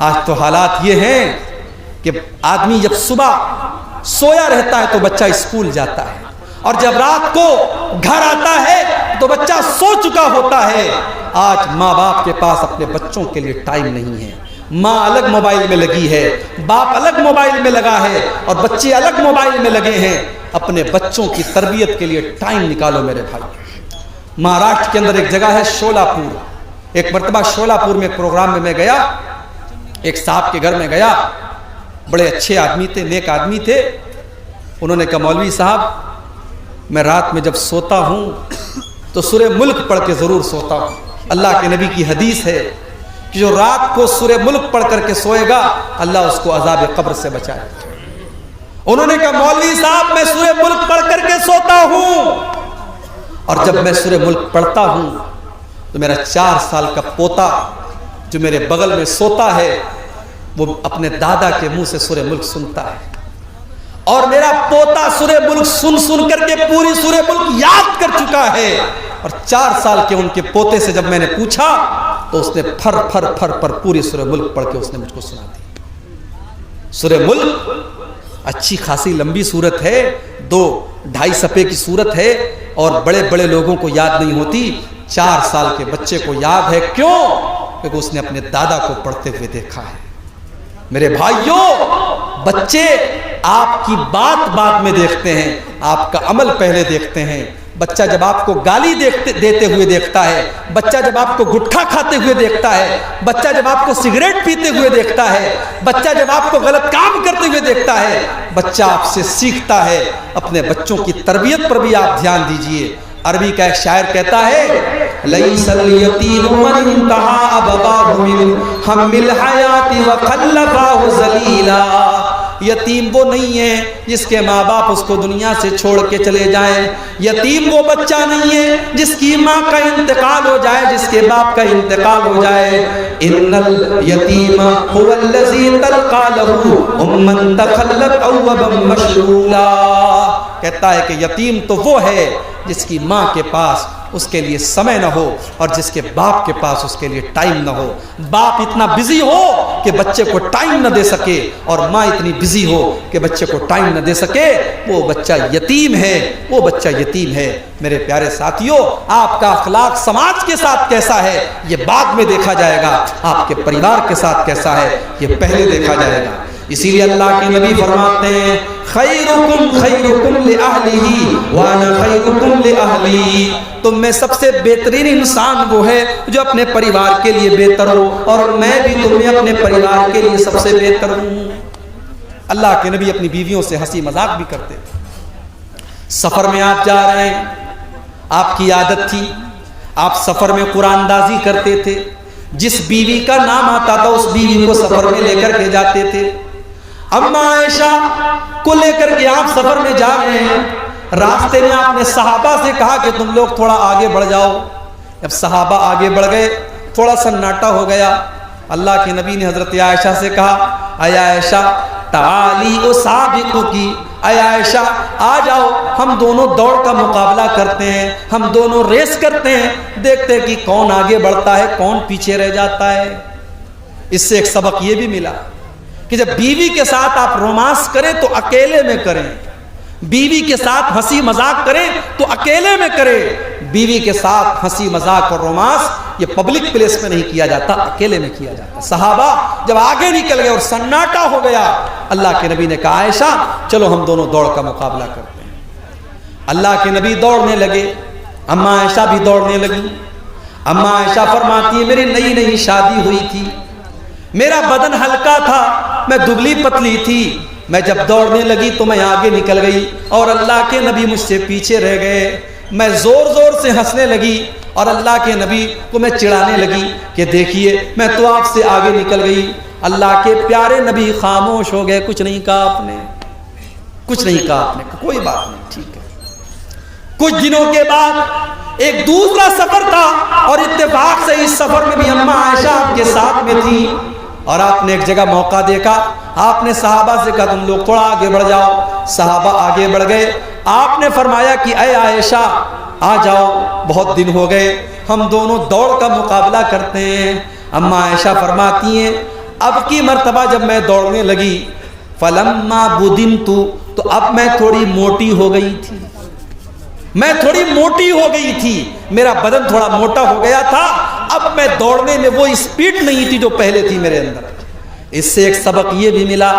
آج تو حالات یہ ہیں کہ آدمی جب صبح سویا رہتا ہے تو بچہ اسکول جاتا ہے، اور جب رات کو گھر آتا ہے تو بچہ سو چکا ہوتا ہے۔ آج ماں باپ کے پاس اپنے بچوں کے لیے ٹائم نہیں ہے، ماں الگ موبائل میں لگی ہے، باپ الگ موبائل میں لگا ہے، اور بچے الگ موبائل میں لگے ہیں۔ اپنے بچوں کی تربیت کے لیے ٹائم نکالو میرے بھائی۔ مہاراشٹر کے اندر ایک جگہ ہے شولاپور۔ ایک مرتبہ شولاپور میں ایک پروگرام میں میں گیا، ایک صاحب کے گھر میں گیا، بڑے اچھے آدمی تھے، نیک آدمی تھے۔ انہوں نے کہا مولوی صاحب میں رات میں جب سوتا ہوں تو سورہ ملک پڑھ کے ضرور سوتا ہوں۔ اللہ کے نبی کی حدیث ہے کہ جو رات کو سورہ ملک پڑھ کر کے سوئے گا اللہ اس کو عذاب قبر سے بچائے۔ انہوں نے کہا مولوی صاحب میں سورہ ملک پڑھ کر کے سوتا ہوں، اور جب میں سورہ ملک پڑھتا ہوں تو میرا 4 سال کا پوتا جو میرے بغل میں سوتا ہے وہ اپنے دادا کے منہ سے سورہ ملک سنتا ہے، اور میرا پوتا سورہ ملک سن کر کے پوری سورہ ملک یاد کر چکا ہے۔ اور 4 سال کے ان کے پوتے سے جب میں نے پوچھا تو اس نے پھر پر پوری سورہ ملک پڑھ کے اس نے مجھ کو سنا دی۔ سورہ ملک اچھی خاصی لمبی سورت ہے، 2-2.5 صفحے کی سورت ہے، اور بڑے بڑے لوگوں کو یاد نہیں ہوتی، 4 سال کے بچے کو یاد ہے۔ کیوں؟ کیونکہ اس نے اپنے دادا کو پڑھتے ہوئے دیکھا ہے۔ میرے بھائیوں، بچے آپ کی بات میں دیکھتے ہیں، آپ کا عمل پہلے دیکھتے ہیں۔ بچہ جب آپ کو گالی دیتے ہوئے دیکھتا ہے، بچہ جب آپ کو گٹکھا کھاتے ہوئے دیکھتا ہے، بچہ جب آپ کو سگریٹ پیتے ہوئے دیکھتا ہے، بچہ جب آپ کو غلط کام کرتے ہوئے دیکھتا ہے، بچہ آپ سے سیکھتا ہے۔ اپنے بچوں کی تربیت پر بھی آپ دھیان دیجئے۔ عربی کا ایک شاعر کہتا ہے لَيْسَ الْيَتِيمُ مَنْ انْتَهَا أَبَوَاهُ مِنْ حَمِّ الْحَيَاةِ وَخَلَّفَاهُ ذَلِيلًا۔ یتیم وہ نہیں ہے جس کے ماں باپ اس کو دنیا سے چھوڑ کے چلے جائیں۔ یتیم وہ بچہ نہیں ہے جس کی ماں کا انتقال ہو جائے، جس کے باپ کا انتقال ہو جائے۔ ان الیتیم هو الذی تلقى له امًا تخلت اوبا مشلولا۔ کہتا ہے کہ یتیم تو وہ ہے جس کی ماں کے پاس اس کے لیے سمے نہ ہو، اور جس کے باپ کے پاس اس کے لیے ٹائم نہ ہو۔ باپ اتنا بزی ہو کہ بچے کو ٹائم نہ دے سکے، اور ماں اتنی بزی ہو کہ بچے کو ٹائم نہ دے سکے، وہ بچہ یتیم ہے، وہ بچہ یتیم ہے۔ میرے پیارے ساتھیوں، آپ کا اخلاق سماج کے ساتھ کیسا ہے یہ بعد میں دیکھا جائے گا، آپ کے پریوار کے ساتھ کیسا ہے یہ پہلے دیکھا جائے گا۔ اسی لیے اللہ کے نبی فرماتے ہیں خیرکم خیرکم لأہلہ وانا خیرکم لأہلی۔ تم میں سب سے بہترین انسان وہ ہے جو اپنے پریوار کے لیے بہتر ہو، اور میں بھی تمہیں اپنے پریوار کے لیے سب سے بہتر ہوں۔ اللہ کے نبی اپنی بیویوں سے ہنسی مذاق بھی کرتے تھے۔ سفر میں آپ جا رہے ہیں، آپ کی عادت تھی آپ سفر میں قرآن اندازی کرتے تھے، جس بیوی کا نام آتا تھا اس بیوی کو سفر میں لے کر کے جاتے تھے۔ اما عائشہ کو لے کر کے آپ سفر میں جا رہے ہیں، راستے میں آپ نے صحابہ سے کہا کہ تم لوگ تھوڑا آگے بڑھ جاؤ۔ جب صحابہ آگے بڑھ گئے تھوڑا سناٹا ہو گیا۔ اللہ کے نبی نے حضرت عائشہ سے کہا اے عائشہ تعالی اسابقکی، اے عائشہ آ جاؤ، ہم دونوں دوڑ کا مقابلہ کرتے ہیں، ہم دونوں ریس کرتے ہیں، دیکھتے ہیں کہ کون آگے بڑھتا ہے کون پیچھے رہ جاتا ہے۔ اس سے ایک سبق یہ بھی ملا کہ جب بیوی کے ساتھ آپ رومانس کریں تو اکیلے میں کریں، بیوی کے ساتھ ہنسی مذاق کریں تو اکیلے میں کریں۔ بیوی کے ساتھ ہنسی مذاق اور رومانس یہ پبلک پلیس میں نہیں کیا جاتا، اکیلے میں کیا جاتا۔ صحابہ جب آگے نکل گئے اور سناٹا ہو گیا، اللہ کے نبی نے کہا عائشہ چلو ہم دونوں دوڑ کا مقابلہ کرتے ہیں۔ اللہ کے نبی دوڑنے لگے، اما عائشہ بھی دوڑنے لگی۔ اما عائشہ فرماتی ہے میری نئی نئی شادی ہوئی تھی، میرا بدن ہلکا تھا، میں دبلی پتلی تھی، میں جب دوڑنے لگی تو میں آگے نکل گئی اور اللہ کے نبی مجھ سے پیچھے رہ گئے۔ میں زور زور سے ہنسنے لگی اور اللہ کے نبی کو میں چڑھانے لگی کہ دیکھیے میں تو آپ سے آگے نکل گئی۔ اللہ کے پیارے نبی خاموش ہو گئے، کچھ نہیں کہا آپ نے، کچھ نہیں کہا آپ نے، کوئی بات نہیں، ٹھیک ہے۔ کچھ دنوں کے بعد ایک دوسرا سفر تھا اور اتفاق سے اس سفر میں بھی اما عائشہ آپ کے ساتھ میں تھی، اور آپ نے ایک جگہ موقع دیکھا، آپ نے صحابہ سے کہا تم لوگ تھوڑا آگے بڑھ جاؤ۔ صحابہ آگے بڑھ گئے، آپ نے فرمایا کہ اے عائشہ آ جاؤ، بہت دن ہو گئے، ہم دونوں دوڑ کا مقابلہ کرتے ہیں۔ اما عائشہ فرماتی ہیں اب کی مرتبہ جب میں دوڑنے لگی فلما بدنت تو اب میں تھوڑی موٹی ہو گئی تھی، میں تھوڑی موٹی ہو گئی تھی، میرا بدن تھوڑا موٹا ہو گیا تھا، اب میں دوڑنے میں وہ اسپیڈ نہیں تھی جو پہلے تھی میرے اندر۔ اس سے ایک سبق یہ بھی ملا،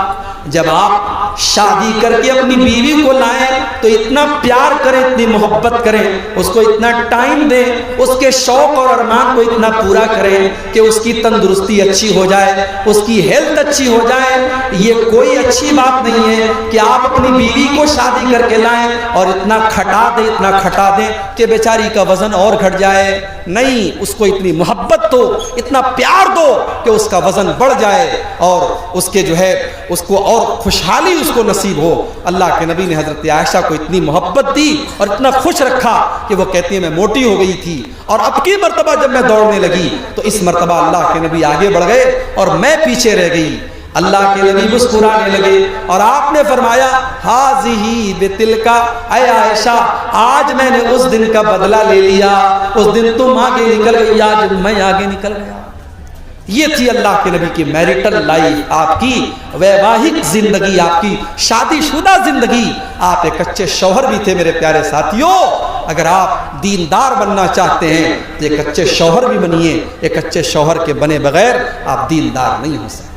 جب آپ شادی کر کے اپنی بیوی کو لائیں تو اتنا پیار کریں، اتنی محبت کریں، اس کو اتنا ٹائم دیں، اس کے شوق اور ارمان کو اتنا پورا کریں کہ اس کی تندرستی اچھی ہو جائے، اس کی ہیلتھ اچھی ہو جائے۔ یہ کوئی اچھی بات نہیں ہے کہ آپ اپنی بیوی کو شادی کر کے لائیں اور اتنا کھٹا دیں کہ بیچاری کا وزن اور گھٹ جائے۔ نہیں، اس کو اتنی محبت دو، اتنا پیار دو کہ اس کا وزن بڑھ جائے اور اس کے جو ہے اس کو اور خوشحالی اس کو نصیب ہو۔ اللہ کے نبی نے حضرت عائشہ کو اتنی محبت دی اور اتنا خوش رکھا کہ وہ کہتی ہے میں موٹی ہو گئی تھی، اور اب کی مرتبہ جب میں دوڑنے لگی تو اس مرتبہ اللہ کے نبی آگے بڑھ گئے اور میں پیچھے رہ گئی۔ اللہ کے نبی مسکرانے لگے اور آپ نے فرمایا ہاذی بتلکا، اے عائشہ آج میں نے اس دن کا بدلہ لے لیا، اس دن تم آگے نکل گئی، آج میں آگے نکل گیا۔ یہ تھی اللہ کے نبی کی میریٹل لائف، آپ کی ویواہک زندگی، آپ کی شادی شدہ زندگی۔ آپ ایک اچھے شوہر بھی تھے میرے پیارے ساتھیوں۔ اگر آپ دیندار بننا چاہتے ہیں تو ایک اچھے شوہر بھی بنیے، ایک اچھے شوہر کے بنے بغیر آپ دیندار نہیں ہو سکتے۔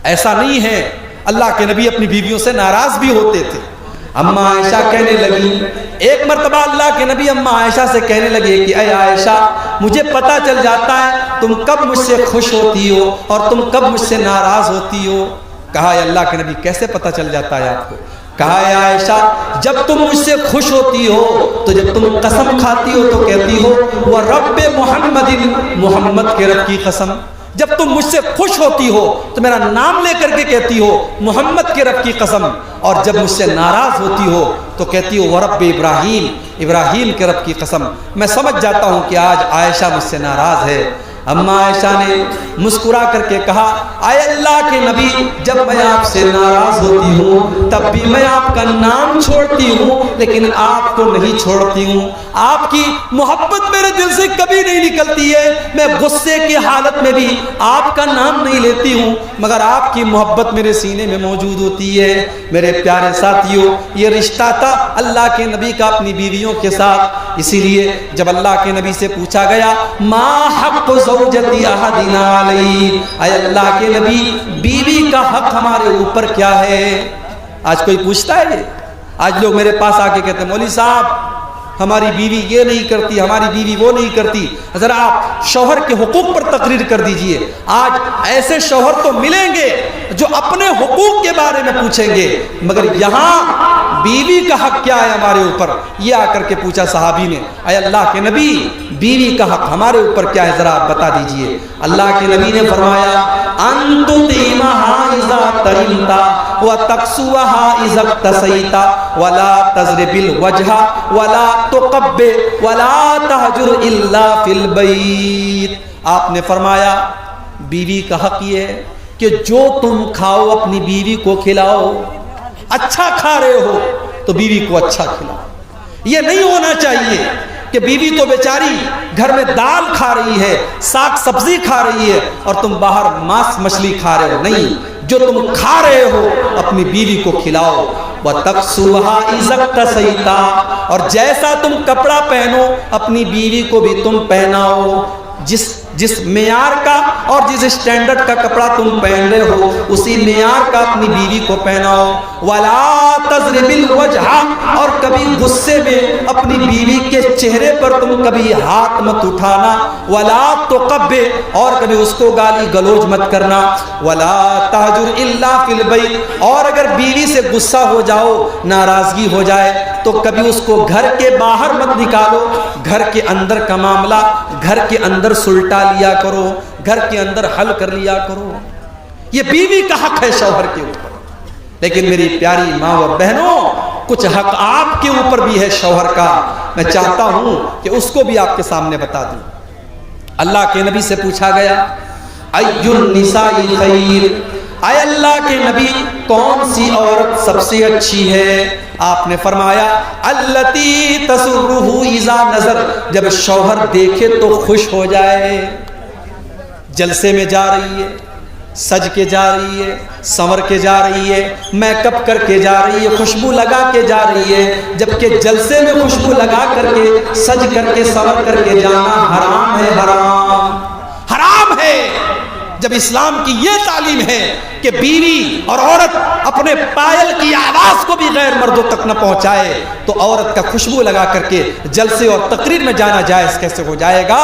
ایسا نہیں ہے، اللہ کے نبی اپنی بیویوں سے ناراض بھی ہوتے تھے۔ اماں عائشہ کہنے لگی، ایک مرتبہ اللہ کے نبی اماں عائشہ سے کہنے لگے کہ اے عائشہ مجھے پتہ چل جاتا ہے تم کب مجھ سے خوش ہوتی ہو اور تم کب مجھ سے ناراض ہوتی ہو۔ کہا اے اللہ کے نبی کیسے پتہ چل جاتا ہے آپ کو؟ کہا اے عائشہ جب تم مجھ سے خوش ہوتی ہو تو جب تم قسم کھاتی ہو تو کہتی ہو وہ رب محمد، محمد کے رب کی قسم۔ جب تم مجھ سے خوش ہوتی ہو تو میرا نام لے کر کے کہتی ہو محمد کے رب کی قسم، اور جب مجھ سے ناراض ہوتی ہو تو کہتی ہو ورب ابراہیم، ابراہیم کے رب کی قسم۔ میں سمجھ جاتا ہوں کہ آج عائشہ مجھ سے ناراض ہے۔ اماں عائشہ نے مسکرا کر کے کہا اے اللہ کے نبی جب میں آپ سے ناراض ہوتی ہوں تب بھی میں آپ کا نام چھوڑتی ہوں لیکن آپ کو نہیں چھوڑتی ہوں۔ آپ کی محبت میرے دل سے کبھی نہیں نکلتی ہے، میں غصے کی حالت میں بھی آپ کا نام نہیں لیتی ہوں، مگر آپ کی محبت میرے سینے میں موجود ہوتی ہے۔ میرے پیارے ساتھیوں، یہ رشتہ تھا اللہ کے نبی کا اپنی بیویوں کے ساتھ۔ اسی لیے جب اللہ کے نبی سے پوچھا گیا ما حق زوجتی احدنا علی، اے اللہ کے نبی بیوی کا حق ہمارے اوپر کیا ہے؟ آج کوئی پوچھتا ہے؟ آج لوگ میرے پاس آ کے کہتے ہیں مولوی صاحب ہماری بیوی یہ نہیں کرتی، ہماری بیوی وہ نہیں کرتی۔ ذرا آپ شوہر کے حقوق پر تقریر کر دیجئے۔ آج ایسے شوہر تو ملیں گے جو اپنے حقوق کے بارے میں پوچھیں گے، مگر یہاں بیوی کا حق کیا ہے ہمارے اوپر؟ یہ آ کر کے پوچھا صحابی نے، اے اللہ کے نبی بیوی کا حق ہمارے اوپر کیا ہے، ذرا آپ بتا دیجئے۔ اللہ کے نبی نے فرمایا انت تیمہا اذا تریمتا وتقسوہا اذا اقتسیتا ولا تضرب الوجہ ولا تقبے ولا تہجر الا فی البیت۔ آپ نے فرمایا بیوی کا حق یہ ہے کہ جو تم کھاؤ اپنی بیوی کو کھلاؤ، اچھا کھا رہے ہو تو بیوی کو اچھا کھلاؤ۔ یہ نہیں ہونا چاہیے کہ بیوی تو بیچاری گھر میں دال کھا رہی ہے، ساگ سبزی کھا رہی ہے اور تم باہر ماس مچھلی کھا رہے ہو۔ نہیں، جو تم کھا رہے ہو اپنی بیوی کو کھلاؤ۔ وَتَقْسُوهَا إِذَا اقْتَسَيْتَ، اور جیسا تم کپڑا پہنو اپنی بیوی کو بھی تم پہناؤ۔ جس معیار کا اور جس اسٹینڈرڈ کا کپڑا تم پہن رہے ہو اسی معیار کا اپنی بیوی کو پہناؤ۔ وَلَا تَضْرِبِ الْوَجْهَ، اور کبھی غصے میں اپنی بیوی کے چہرے پر تم کبھی ہاتھ مت اٹھانا۔ وَلَا تُقَبِّ، اور کبھی اس کو گالی گلوچ مت کرنا۔ وَلَا تَهْجُرْ إِلَّا فِي الْبَيْتِ، اور اگر بیوی سے غصہ ہو جاؤ، ناراضگی ہو جائے تو کبھی اس کو گھر کے باہر مت نکالو، گھر کے اندر کا معاملہ گھر کے اندر سلٹا لیا کرو، گھر کے اندر حل کر لیا کرو۔ یہ بیوی کا حق ہے شوہر کے اوپر۔ لیکن میری پیاری ماں و بہنوں، کچھ حق آپ کے اوپر بھی ہے شوہر کا، میں چاہتا ہوں کہ اس کو بھی آپ کے سامنے بتا دوں۔ اللہ کے نبی سے پوچھا گیا ای النساء خیر، اے اللہ کے نبی کون سی عورت سب سے اچھی ہے؟ آپ نے فرمایا التی تسرہ اذا نظر، جب شوہر دیکھے تو خوش ہو جائے۔ جلسے میں جا رہی ہے، سج کے جا رہی ہے، سنور کے جا رہی ہے، میک اپ کر کے جا رہی ہے، خوشبو لگا کے جا رہی ہے، جبکہ جلسے میں خوشبو لگا کر کے سج کر کے سنور کر کے جانا حرام ہے، حرام حرام ہے۔ جب اسلام کی یہ تعلیم ہے کہ بیوی اور عورت اپنے پائل کی آواز کو بھی غیر مردوں تک نہ پہنچائے، تو عورت کا خوشبو لگا کر کے جلسے اور تقریر میں جانا جائز کیسے ہو جائے گا؟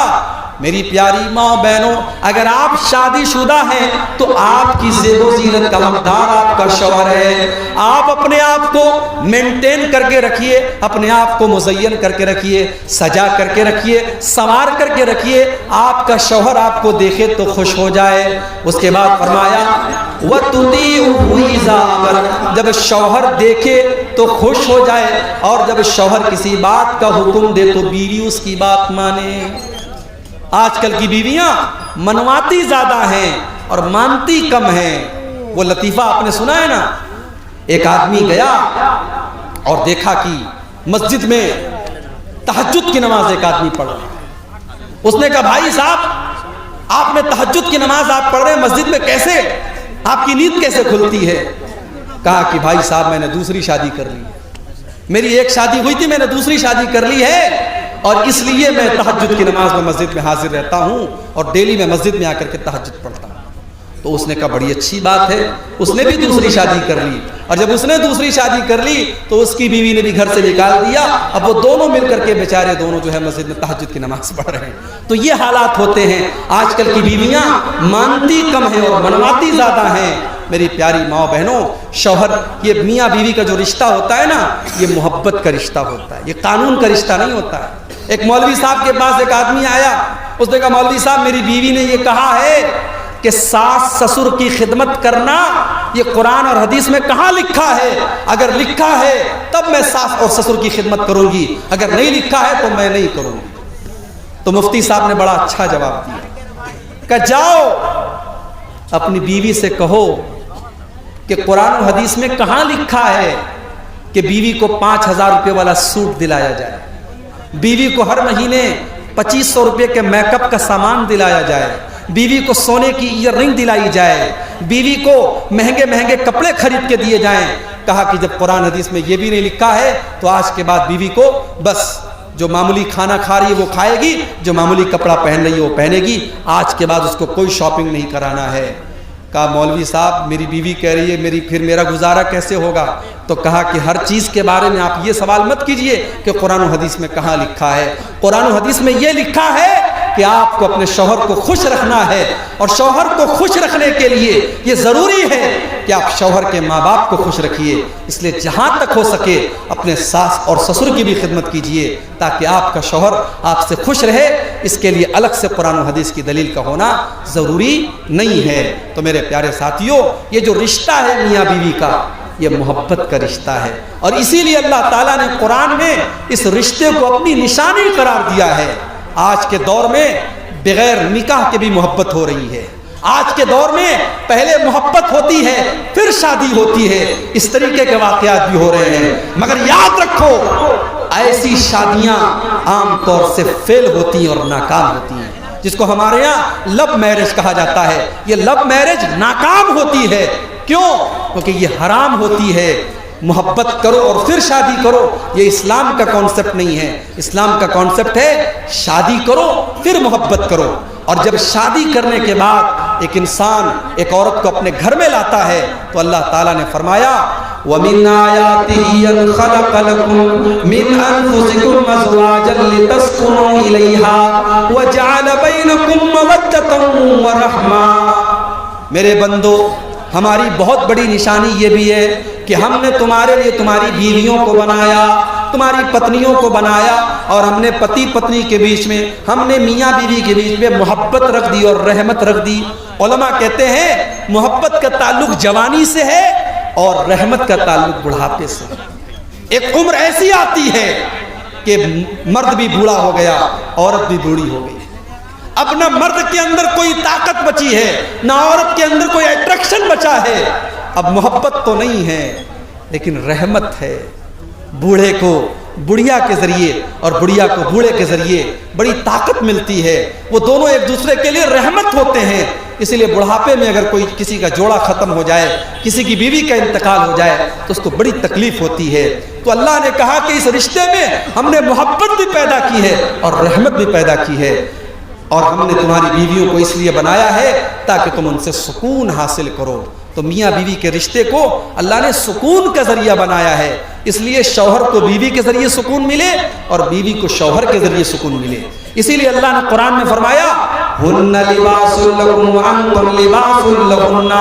میری پیاری ماں بہنوں، اگر آپ شادی شدہ ہیں تو آپ کی زیب و زینت کا حقدار آپ کا شوہر ہے۔ آپ اپنے آپ کو مینٹین کر کے رکھیے، اپنے آپ کو مزین کر کے رکھیے، سجا کر کے رکھیے، سنوار کر کے رکھیے، آپ کا شوہر آپ کو دیکھے تو خوش ہو جائے۔ اس کے بعد فرمایا وَتُطِيعُهُ إِذَا أَمَرَ، جب شوہر دیکھے تو خوش ہو جائے، اور جب شوہر کسی بات کا حکم دے تو بیوی اس کی بات مانے۔ آج کل کی بیویاں منواتی زیادہ ہیں اور مانتی کم ہیں۔ وہ لطیفہ آپ نے سنا ہے نا، ایک آدمی گیا اور دیکھا کہ مسجد میں تہجد کی نماز ایک آدمی پڑھ رہا ہے۔ اس نے کہا بھائی صاحب، آپ نے تہجد کی نماز آپ پڑھ رہے ہیں مسجد میں، کیسے آپ کی نیند کیسے کھلتی ہے؟ کہا کہ بھائی صاحب میں نے دوسری شادی کر لی ہے، میری ایک شادی ہوئی تھی، میں نے دوسری شادی کر لی ہے، اور اس لیے میں تہجد کی نماز میں مسجد میں حاضر رہتا ہوں اور ڈیلی میں مسجد میں آ کر کے تہجد پڑھتا ہوں۔ تو اس نے کہا بڑی اچھی بات ہے، اس نے بھی دوسری شادی کر لی، اور جب اس نے دوسری شادی کر لی تو اس کی بیوی نے بھی گھر سے نکال دیا۔ اب وہ دونوں مل کر کے بیچارے دونوں جو ہے مسجد میں تہجد کی نماز پڑھ رہے ہیں۔ تو یہ حالات ہوتے ہیں۔ آج کل کی بیویاں مانتی کم ہیں اور منواتی زیادہ ہیں۔ میری پیاری ماں بہنوں، شوہر، یہ میاں بیوی کا جو رشتہ ہوتا ہے نا، یہ محبت کا رشتہ ہوتا ہے، یہ قانون کا رشتہ نہیں ہوتا ہے۔ ایک مولوی صاحب کے پاس ایک آدمی آیا، اس نے کہا مولوی صاحب میری بیوی نے یہ کہا ہے کہ ساس سسر کی خدمت کرنا یہ قرآن اور حدیث میں کہاں لکھا ہے؟ اگر لکھا ہے تب میں ساس اور سسر کی خدمت کروں گی، اگر نہیں لکھا ہے تو میں نہیں کروں گی۔ تو مفتی صاحب نے بڑا اچھا جواب دیا کہ جاؤ اپنی بیوی سے کہو کہ قرآن اور حدیث میں کہاں لکھا ہے کہ بیوی کو 5,000 روپے والا سوٹ دلایا جائے، بیوی کو ہر مہینے 2500 روپے کے میک اپ کا سامان دلایا جائے، بیوی کو سونے کی ایئر رنگ دلائی جائے، بیوی کو مہنگے مہنگے کپڑے خرید کے دیے جائیں۔ کہا کہ جب قرآن حدیث میں یہ بھی نہیں لکھا ہے تو آج کے بعد بیوی کو بس جو معمولی کھانا کھا رہی ہے وہ کھائے گی، جو معمولی کپڑا پہن رہی ہے وہ پہنے گی، آج کے بعد اس کو کوئی شاپنگ نہیں کرانا ہے۔ کہا مولوی صاحب میری بیوی کہہ رہی ہے پھر میرا گزارا کیسے ہوگا؟ تو کہا کہ ہر چیز کے بارے میں آپ یہ سوال مت کیجئے کہ قرآن و حدیث میں کہاں لکھا ہے۔ قرآن و حدیث میں یہ لکھا ہے کہ آپ کو اپنے شوہر کو خوش رکھنا ہے، اور شوہر کو خوش رکھنے کے لیے یہ ضروری ہے کہ آپ شوہر کے ماں باپ کو خوش رکھیے۔ اس لیے جہاں تک ہو سکے اپنے ساس اور سسر کی بھی خدمت کیجئے تاکہ آپ کا شوہر آپ سے خوش رہے۔ اس کے لیے الگ سے قرآن و حدیث کی دلیل کا ہونا ضروری نہیں ہے۔ تو میرے پیارے ساتھیوں، یہ جو رشتہ ہے میاں بیوی کا، یہ محبت کا رشتہ ہے، اور اسی لیے اللہ تعالیٰ نے قرآن میں اس رشتے کو اپنی نشانی قرار دیا ہے۔ آج کے دور میں بغیر نکاح کے بھی محبت ہو رہی ہے۔ آج کے دور میں پہلے محبت ہوتی ہے پھر شادی ہوتی ہے، اس طریقے کے واقعات بھی ہو رہے ہیں۔ مگر یاد رکھو ایسی شادیاں عام طور سے فیل ہوتی ہیں اور ناکام ہوتی ہیں، جس کو ہمارے یہاں لو میرج کہا جاتا ہے۔ یہ لو میرج ناکام ہوتی ہے، کیوں؟ کیونکہ یہ حرام ہوتی ہے۔ محبت کرو اور پھر شادی کرو، یہ اسلام کا کانسیپٹ نہیں ہے۔ اسلام کا کانسیپٹ ہے شادی کرو پھر محبت کرو، اور جب شادی کرنے کے بعد ایک انسان ایک عورت کو اپنے گھر میں لاتا ہے تو اللہ تعالیٰ نے فرمایا وَمِنْ آيَاتِهِ أَنْ خَلَقَ لَكُم مِّنْ أَنفُسِكُمْ أَزْوَاجًا لِتَسْكُنُوا إِلَيْهَا وَجَعَلَ بَيْنَكُم مَّوَدَّةً وَرَحْمَةً۔ میرے بندو، ہماری بہت بڑی نشانی یہ بھی ہے کہ ہم نے تمہارے لیے تمہاری بیویوں کو بنایا، تمہاری پتنیوں کو بنایا، اور ہم نے پتی پتنی کے بیچ میں، ہم نے میاں بیوی کے بیچ میں محبت رکھ دی اور رحمت رکھ دی۔ علماء کہتے ہیں محبت کا تعلق جوانی سے ہے اور رحمت کا تعلق بڑھاپے سے۔ ایک عمر ایسی آتی ہے کہ مرد بھی بوڑھا ہو گیا، عورت بھی بوڑھی ہو گئی، اب نہ مرد کے اندر کوئی طاقت بچی ہے نہ عورت کے اندر کوئی اٹریکشن بچا ہے۔ اب محبت تو نہیں ہے لیکن رحمت ہے۔ بوڑھے کو بڑھیا کے ذریعے اور بڑھیا کو بوڑھے کے ذریعے بڑی طاقت ملتی ہے. وہ دونوں ایک دوسرے کے لیے رحمت ہوتے ہیں. اسی لیے بڑھاپے میں اگر کوئی کسی کا جوڑا ختم ہو جائے, کسی کی بیوی کا انتقال ہو جائے تو اس کو بڑی تکلیف ہوتی ہے. تو اللہ نے کہا کہ اس رشتے میں ہم نے محبت بھی پیدا کی ہے اور رحمت بھی پیدا کی ہے, اور ہم نے تمہاری بیویوں کو اس لیے بنایا ہے تاکہ تم ان سے سکون حاصل کرو. تو میاں بیوی کے رشتے کو اللہ نے سکون کا ذریعہ بنایا ہے, اس لیے شوہر کو بیوی کے ذریعے سکون ملے اور بیوی کو شوہر کے ذریعے سکون ملے. اسی لیے اللہ نے قرآن میں فرمایا ہن لباس لکم وانتم لباس لہن,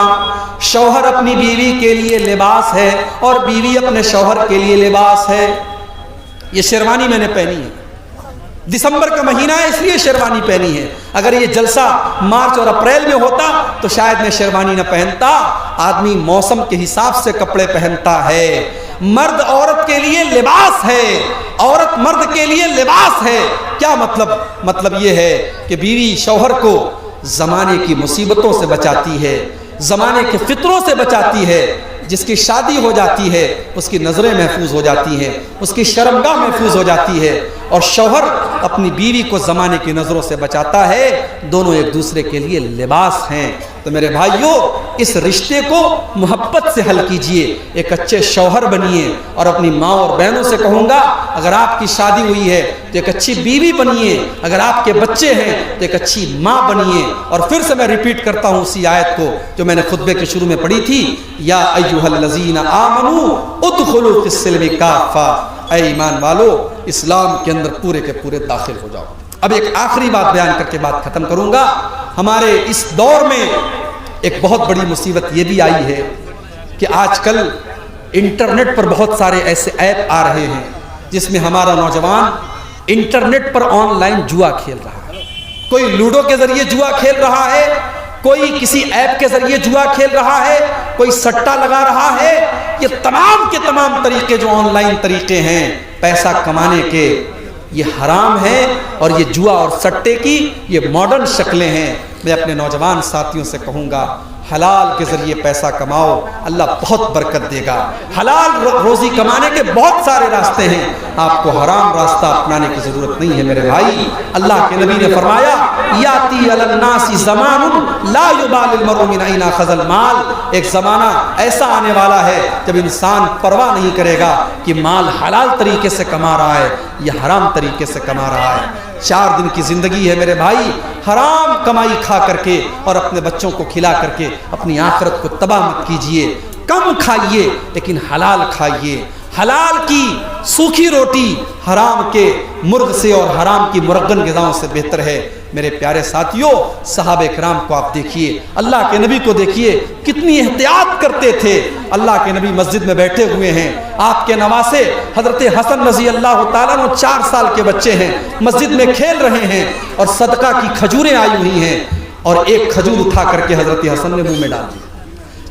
شوہر اپنی بیوی کے لیے لباس ہے اور بیوی اپنے شوہر کے لیے لباس ہے. یہ شیروانی میں نے پہنی ہے, دسمبر کا مہینہ ہے اس لیے شیروانی پہنی ہے. اگر یہ جلسہ مارچ اور اپریل میں ہوتا تو شاید میں شیروانی نہ پہنتا. آدمی موسم کے حساب سے کپڑے پہنتا ہے. مرد عورت کے لیے لباس ہے, عورت مرد کے لیے لباس ہے. کیا مطلب یہ ہے کہ بیوی شوہر کو زمانے کی مصیبتوں سے بچاتی ہے, زمانے کے فطروں سے بچاتی ہے. جس کی شادی ہو جاتی ہے اس کی نظریں محفوظ ہو جاتی ہیں, اس کی شرمگاہ محفوظ ہو جاتی ہے, اور شوہر اپنی بیوی کو زمانے کی نظروں سے بچاتا ہے. دونوں ایک دوسرے کے لیے لباس ہیں. تو میرے بھائیوں, اس رشتے کو محبت سے حل کیجئے, ایک اچھے شوہر بنیے. اور اپنی ماں اور بہنوں سے کہوں گا, اگر آپ کی شادی ہوئی ہے تو ایک اچھی بیوی بنیے, اگر آپ کے بچے ہیں تو ایک اچھی ماں بنیے. اور پھر سے میں ریپیٹ کرتا ہوں اسی آیت کو جو میں نے خطبے کے شروع میں پڑھی تھی, یا ایھا الذین آمنوا ادخلوا فی السلم کافہ, اے ایمان والو اسلام کے اندر پورے کے پورے داخل ہو جاؤ. اب ایک آخری بات بیان کر کے بات ختم کروں گا. ہمارے اس دور میں ایک بہت بڑی مصیبت یہ بھی آئی ہے کہ آج کل انٹرنیٹ پر بہت سارے ایسے ایپ آ رہے ہیں جس میں ہمارا نوجوان انٹرنیٹ پر آن لائن جوا کھیل رہا ہے. کوئی لوڈو کے ذریعے جوا کھیل رہا ہے, کوئی کسی ایپ کے ذریعے جوا کھیل رہا ہے, کوئی سٹا لگا رہا ہے. یہ تمام کے تمام طریقے جو آن لائن طریقے ہیں پیسہ کمانے کے, یہ حرام ہے. اور یہ جوا اور سٹے کی یہ ماڈرن شکلیں ہیں. میں اپنے نوجوان ساتھیوں سے کہوں گا, حلال کے ذریعے پیسہ کماؤ, اللہ بہت برکت دے گا. حلال روزی کمانے کے بہت سارے راستے ہیں, آپ کو حرام راستہ اپنانے کی ضرورت نہیں ہے. میرے بھائی, اللہ کے نبی نے فرمایا یاتی علی الناس زمان لا یبالی المرء من این اخذ المال, ایک زمانہ ایسا آنے والا ہے جب انسان پرواہ نہیں کرے گا کہ مال حلال طریقے سے کما رہا ہے یا حرام طریقے سے کما رہا ہے. 4 دن کی زندگی ہے میرے بھائی, حرام کمائی کھا کر کے اور اپنے بچوں کو کھلا کر کے اپنی آخرت کو تباہ مت کیجئے. کم کھائیے لیکن حلال کھائیے. حلال کی سوکھی روٹی حرام کے مرغ سے اور حرام کی مرغن غذاؤں سے بہتر ہے. میرے پیارے ساتھیوں, صحابہ کرام کو آپ دیکھیے, اللہ کے نبی کو دیکھیے, کتنی احتیاط کرتے تھے. اللہ کے نبی مسجد میں بیٹھے ہوئے ہیں, آپ کے نواسے حضرت حسن رضی اللہ تعالیٰ عنہ 4 سال کے بچے ہیں, مسجد میں کھیل رہے ہیں اور صدقہ کی کھجوریں آئی ہوئی ہیں, اور ایک کھجور اٹھا کر کے حضرت حسن نے منہ میں ڈال دی.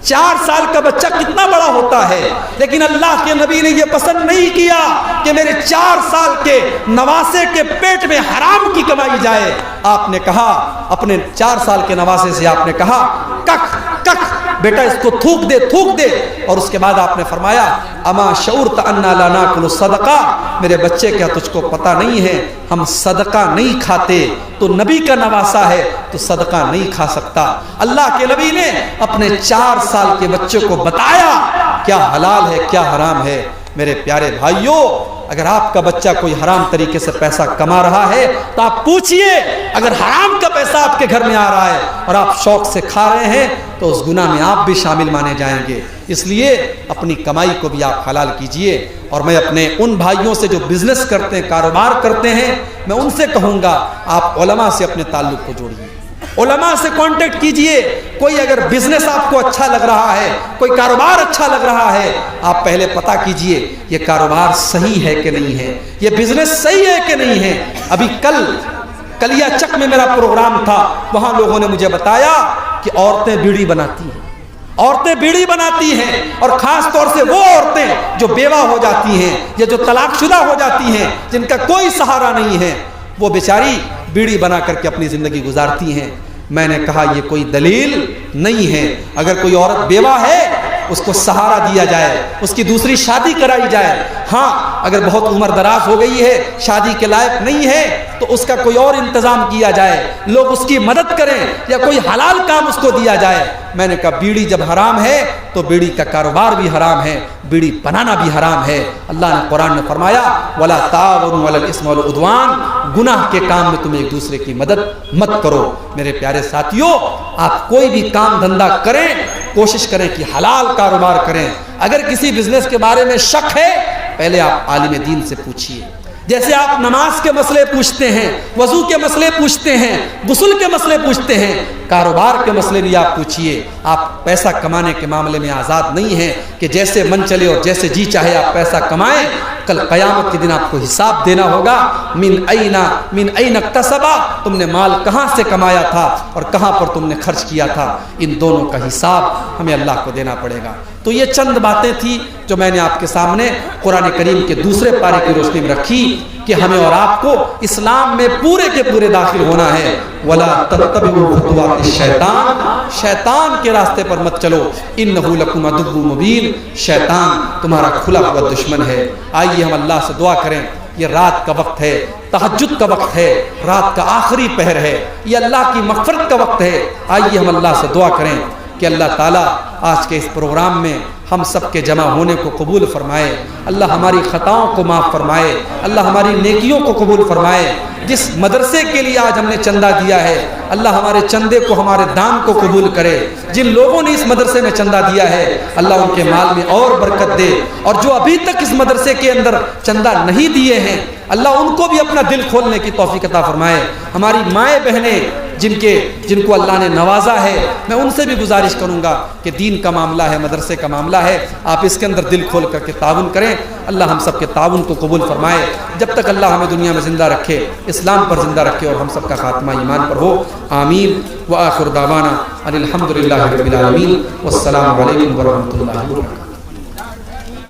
4 سال کا بچہ کتنا بڑا ہوتا ہے, لیکن اللہ کے نبی نے یہ پسند نہیں کیا کہ میرے 4 سال کے نواسے کے پیٹ میں حرام کی کمائی جائے. آپ نے کہا, اپنے 4 سال کے نواسے سے آپ نے کہا کک کک بیٹا اس کو تھوک دے تھوک دے. اور اس کے بعد آپ نے فرمایا اما شعرت انا لا ناکل الصدقہ, میرے بچے کیا تجھ کو پتہ نہیں ہے ہم صدقہ نہیں کھاتے, تو نبی کا نواسا ہے تو صدقہ نہیں کھا سکتا. اللہ کے نبی نے اپنے 4 سال کے بچے کو بتایا کیا حلال ہے کیا حرام ہے. میرے پیارے بھائیوں, اگر آپ کا بچہ کوئی حرام طریقے سے پیسہ کما رہا ہے تو آپ پوچھئے, اگر حرام کا پیسہ آپ کے گھر میں آ رہا ہے اور آپ شوق سے کھا رہے ہیں تو اس گناہ میں آپ بھی شامل مانے جائیں گے. اس لیے اپنی کمائی کو بھی آپ حلال کیجئے. اور میں اپنے ان بھائیوں سے جو بزنس کرتے ہیں, کاروبار کرتے ہیں, میں ان سے کہوں گا آپ علماء سے اپنے تعلق کو جوڑیے, علماء سے کانٹیکٹ کیجئے. کوئی اگر بزنس آپ کو اچھا لگ رہا ہے, کوئی کاروبار اچھا لگ رہا ہے, آپ پہلے پتہ کیجئے یہ کاروبار صحیح ہے کہ نہیں ہے, یہ بزنس صحیح ہے کہ نہیں ہے. ابھی کلیا چک میں میرا پروگرام تھا, وہاں لوگوں نے مجھے بتایا کہ عورتیں بیڑی بناتی ہیں, عورتیں بیڑی بناتی ہیں, اور خاص طور سے وہ عورتیں جو بیوہ ہو جاتی ہیں یا جو طلاق شدہ ہو جاتی ہیں, جن کا کوئی سہارا نہیں ہے, وہ بیچاری بیڑی بنا کر کے اپنی زندگی گزارتی ہیں. میں نے کہا یہ کوئی دلیل نہیں ہے. اگر کوئی عورت بیوہ ہے اس کو سہارا دیا جائے, اس کی دوسری شادی کرائی جائے. ہاں اگر بہت عمر دراز ہو گئی ہے، شادی کے لائق نہیں ہے، تو اس کا کوئی اور انتظام کیا جائے، لوگ اس کی مدد کریں یا کوئی حلال کام اس کو دیا جائے۔ میں نے کہا بیڑی جب حرام ہے تو بیڑی کا کاروبار بھی حرام ہے، بیڑی بنانا بھی حرام ہے۔ اللہ نے قرآن میں فرمایا وَلَا تَعَاوَنُوا عَلَى الْإِثْمِ وَالْعُدْوَانِ، گناہ کے کام میں تم ایک دوسرے کی مدد مت کرو۔ میرے پیارے ساتھیو، آپ کوئی بھی کام دھندا کریں، کوشش کریں کہ حلال کاروبار کریں۔ اگر کسی بزنس کے بارے میں شک ہے، پہلے آپ عالم دین سے پوچھیے۔ جیسے آپ نماز کے مسئلے پوچھتے ہیں، وضو کے مسئلے پوچھتے ہیں، غسل کے مسئلے پوچھتے ہیں، کاروبار کے مسئلے بھی آپ پوچھیے۔ آپ پیسہ کمانے کے معاملے میں آزاد نہیں ہیں کہ جیسے من چلے اور جیسے جی چاہے آپ پیسہ کمائیں۔ کل قیامت کے دن آپ کو حساب دینا ہوگا۔ من این اکتسبا، تم نے مال کہاں سے کمایا تھا اور کہاں پر تم نے خرچ کیا تھا، ان دونوں کا حساب ہمیں اللہ کو دینا پڑے گا۔ تو یہ چند باتیں تھیں جو میں نے آپ کے سامنے قرآن کریم کے دوسرے پارے کی روشنی میں رکھی کہ ہمیں اور آپ کو اسلام میں پورے کے پورے داخل ہونا ہے۔ وَلَا تَتَّبِعُوا خُطُوَاتِ الشَّيْطَانِ، شیطان کے راستے پر مت چلو، إِنَّهُ لَكُمْ عَدُوٌّ مُبِينٌ، شیطان تمہارا کھلا ہوا دشمن ہے۔ آئیے ہم اللہ سے دعا کریں۔ یہ رات کا وقت ہے، تہجد کا وقت ہے، رات کا آخری پہر ہے، یہ اللہ کی مغفرت کا وقت ہے۔ آئیے ہم اللہ سے دعا کریں کہ اللہ تعالیٰ آج کے اس پروگرام میں ہم سب کے جمع ہونے کو قبول فرمائے۔ اللہ ہماری خطاؤں کو معاف فرمائے، اللہ ہماری نیکیوں کو قبول فرمائے۔ جس مدرسے کے لیے آج ہم نے چندہ دیا ہے، اللہ ہمارے چندے کو، ہمارے دان کو قبول کرے۔ جن لوگوں نے اس مدرسے میں چندہ دیا ہے، اللہ ان کے مال میں اور برکت دے، اور جو ابھی تک اس مدرسے کے اندر چندہ نہیں دیے ہیں، اللہ ان کو بھی اپنا دل کھولنے کی توفیق عطا فرمائے۔ ہماری مائیں بہنیں جن کو اللہ نے نوازا ہے، میں ان سے بھی گزارش کروں گا کہ دین کا معاملہ ہے، مدرسے کا معاملہ ہے، آپ اس کے اندر دل کھول کر کے تعاون کریں۔ اللہ ہم سب کے تعاون کو قبول فرمائے۔ جب تک اللہ ہمیں دنیا میں زندہ رکھے، اسلام پر زندہ رکھے اور ہم سب کا خاتمہ ایمان پر ہو، آمین۔ وآخر دعوانا ان الحمد للہ رب العالمین، والسلام علیکم ورحمۃ اللہ وبرکاتہ۔